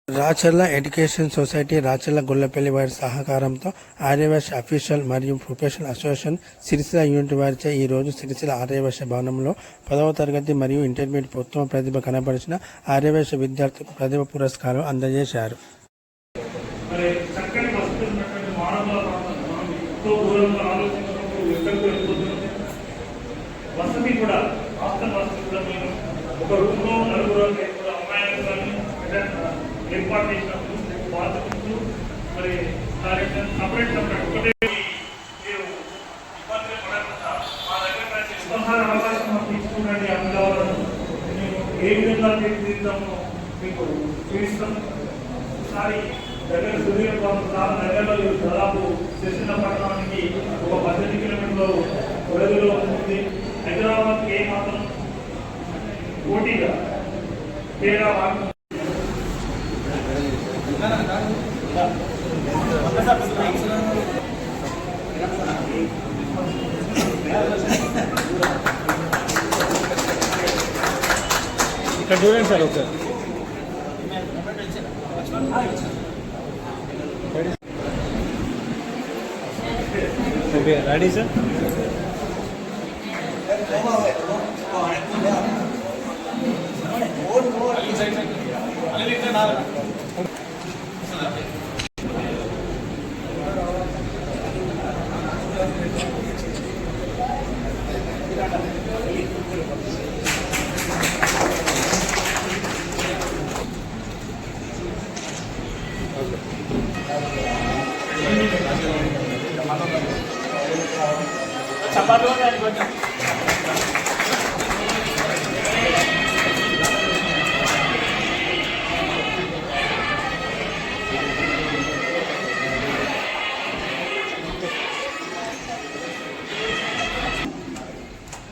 Racharla education society Racharla Gollapalli వారి సహకారంతో Aryavysya official మరియు ప్రొఫెషనల్ అసోసియేషన్ సిరిసిల్ల యూనిట్ వారిచే ఈ రోజు సిరిసిల్ల ఆర్యవైశ్య భవనంలో 10వ తరగతి మరియు ఇంటర్మీడియట్ ఉత్తమ ప్రతిభ కనబరిచిన ఆర్యవైశ్య విద్యార్థులకు ప్రతిభ పురస్కారం అందజేశారు. ఏర్పాటు చేసినప్పుడు బాధ్యతలు మరి సపరేట్ ఒకటే మీరు ఇబ్బందులు పడకుండా మా దగ్గర చిన్నసారి అవకాశం మాకు తీసుకున్నట్టు అభివృద్ధి మేము ఏ విధంగా తీర్చిదిద్దామో మీకు చూపిస్తాం. ఒకసారి దగ్గర సుదీర్ఘాల దగ్గరలో దాదాపు సిరిసిల్ల పట్టణానికి ఒక 18 కిలోమీటర్ల పరిధిలో ఉంటుంది. హైదరాబాద్కి ఏ మాత్రం పోటీగా తేడా ఇక్కడ చూడండి సార్ ఒకసారి. Ready sir.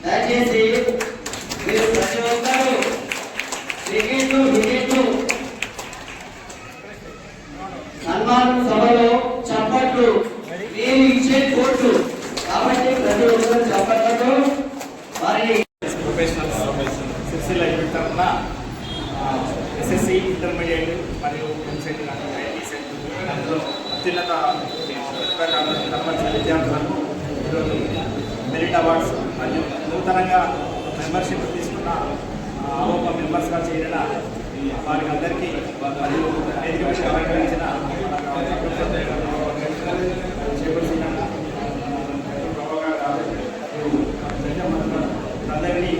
దయచేసి మీరు ప్రతి ఒక్కరూ వికెట్లు సన్మాన సభలో చప్పట్లు మేము ఇచ్చే కోట్లు కాబట్టి ప్రతి ఒక్కరు చప్పట్లతో మరి ప్రొఫెషనల్ సిరిసిల్ల యూనిట్ తరఫున ఎస్ఎస్సి ఇంటర్మీడియట్ మరియు ఎంసెట్ అందులో అత్యున్నత కనబరిచిన విద్యార్థులకు ఈరోజు మెరిట్ అవార్డ్స్ మరియు నూతనంగా మెంబర్షిప్ తీసుకున్న ఆరోప మెంబర్స్గా చేరిన వారికి అందరికీ మరియు ఎడ్యుకేషన్ అలంకరించిన అందరికీ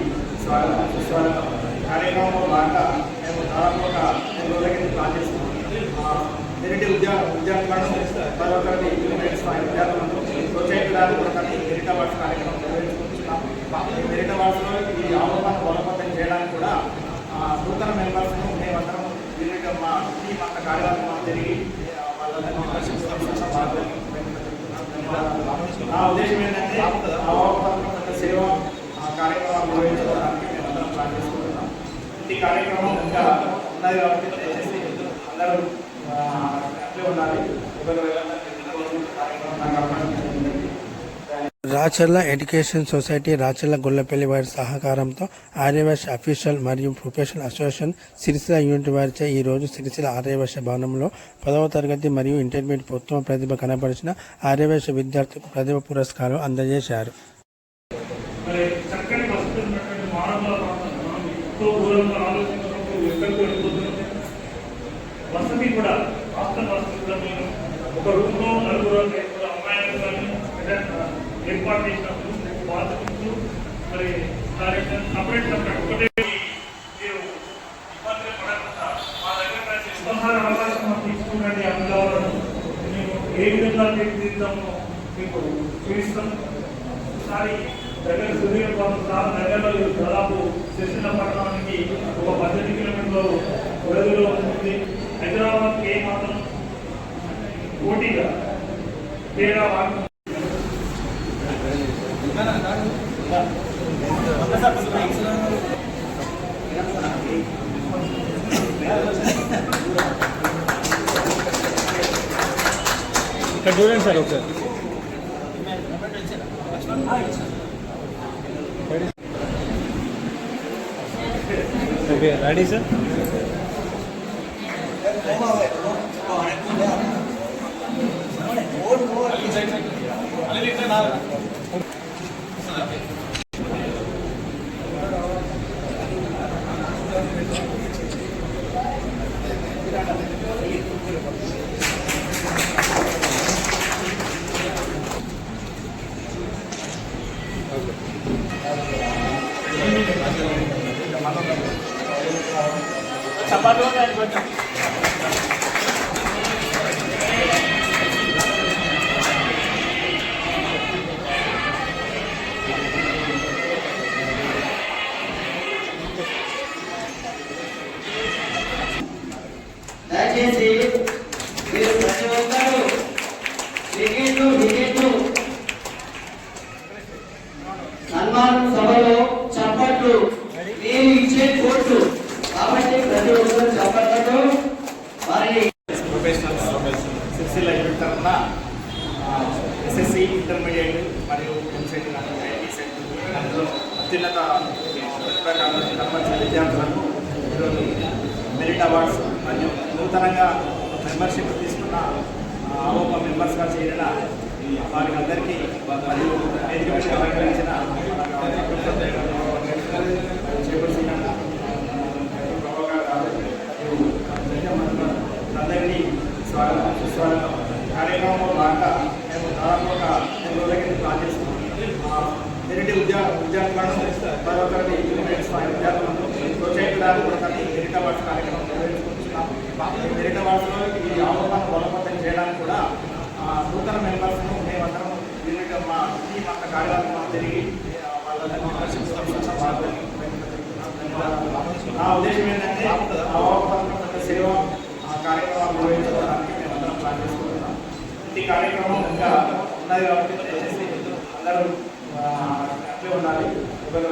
స్వాగతం సుస్వాగతం. కార్యక్రమంలో భాగంగా మేము దాదాపు ఒక 2 రోజుల కింద ప్లాన్ చేస్తున్నాం. మెరిట్ విద్యార్థులను మరొకటి విద్యార్థులను ప్రోత్సహించడానికి ఒకటి మెరిట్ అవార్డ్స్ కార్యక్రమం నిర్వహించుకుంటున్నాం. ఈ మెరిట్ అవార్డ్స్లో ఈ ఆరోపణ బలవంతం చేయడానికి కూడా నూతన మెంబర్స్ను మేమందరం వీళ్ళకి మా టీం అంత కార్యక్రమం జరిగి వాళ్ళందరినీ నా ఉద్దేశం ఏంటంటే సేవ కార్యక్రమాలు నిర్వహించడానికి మేమందరం ప్లాన్ చేసుకుంటున్నాం. ఈ కార్యక్రమం ఇంకా ఉన్నది కాబట్టి దయచేసి అందరూ అట్లే ఉండాలి. రాచర్ల ఎడ్యుకేషన్ సొసైటీ రాచర్ల గొల్లపల్లి వారి సహకారంతో ఆర్యవైశ్య అఫీషియల్ మరియు ప్రొఫెషనల్ అసోసియేషన్ సిరిసిల్ల యూనిట్ వారిచే ఈ రోజు సిరిసిల్ల ఆర్యవైశ్య భవనంలో 10వ తరగతి మరియు ఇంటర్మీడియట్ ఉత్తమ ప్రతిభ కనబరిచిన ఆర్యవైశ్య విద్యార్థులకు ప్రతిభ పురస్కారం అందజేశారు. వసతి కూడా హాస్టల్ వసతి కూడా మేము ఒక రూమ్లో నలుగురు అమ్మాయిలు కానీ ఏర్పాటు చేసినప్పుడు బాధ్యతలు మరి సపరేట్ ఒకటే మీరు ఇబ్బందులు పడకుండా మా దగ్గర చిన్నసారి అవకాశం మాకు తీసుకున్నట్టు అభివృద్ధి మేము ఏ విధంగా తీర్చిదిద్దామో మీకు చూపిస్తాం. ఒకసారి దగ్గర సుదీర్ఘాల దగ్గరలో దాదాపు సిరిసిల్ల పట్టణానికి ఒక 18 కిలోమీటర్ల పరిధిలో ఉంటుంది. హైదరాబాద్కి ఏ మాత్రం పోటీగా తేడా ఇక్కడ చూడండి సార్ ఒకసారి. Okay, ready, sir? చపాతీ కొంచెం దయచేసి మీరు ప్రతి ఒక్కరూ వికెట్లు సన్మాన సభలో చప్పట్లు నేను ఇచ్చే కోట్లు కాబట్టి ప్రతి ఒక్కరు చప్పట్లతో వారిని ప్రొఫెషనల్స్ సిరిసిల్ల యూనిట్ తరఫున ఎస్ఎస్సి ఇంటర్మీడియట్ మరియు ఎంసెట్ అందులో అత్యున్నత విద్యార్థులకు ఈరోజు మెరిట్ అవార్డ్స్ మరియు నూతనంగా మెంబర్షిప్ తీసుకున్న ఆరోప మెంబర్స్గా చేరిన వారికి అందరికీ మరియు వేదిక మీద అలంకరించిన అందరికీ స్వాగతం సుస్వాగతం. కార్యక్రమంలో భాగంగా మేము దాదాపు ఒక 2 రోజుల కింద ప్లాన్ చేసుకున్నాం. మెరిట్ విద్యార్థులను మరొకరిని విద్యార్థులను ప్రోత్సహించడానికి ఒకటి మెరిట్ అవార్డ్స్ కార్యక్రమం నిర్వహించుకుంటున్నాం. ఈ మెరిట్ అవార్డ్స్లో ఈ ఆరోపణను బలోపేతం చేయడానికి కూడా నూతన మెంబర్స్ను మేమందరం యూనిట్ మా టీం అంత కార్యాలయం తిరిగి వాళ్ళందరినీ నా ఉద్దేశం ఏంటంటే సేవ కార్యక్రమాలు నిర్వహించడానికి మేమందరం ప్లాన్ చేసుకుంటున్నాం. ఈ కార్యక్రమం ఇంకా ఉన్నది కాబట్టి దయచేసి అందరూ అట్లే ఉండాలి. ఎవరు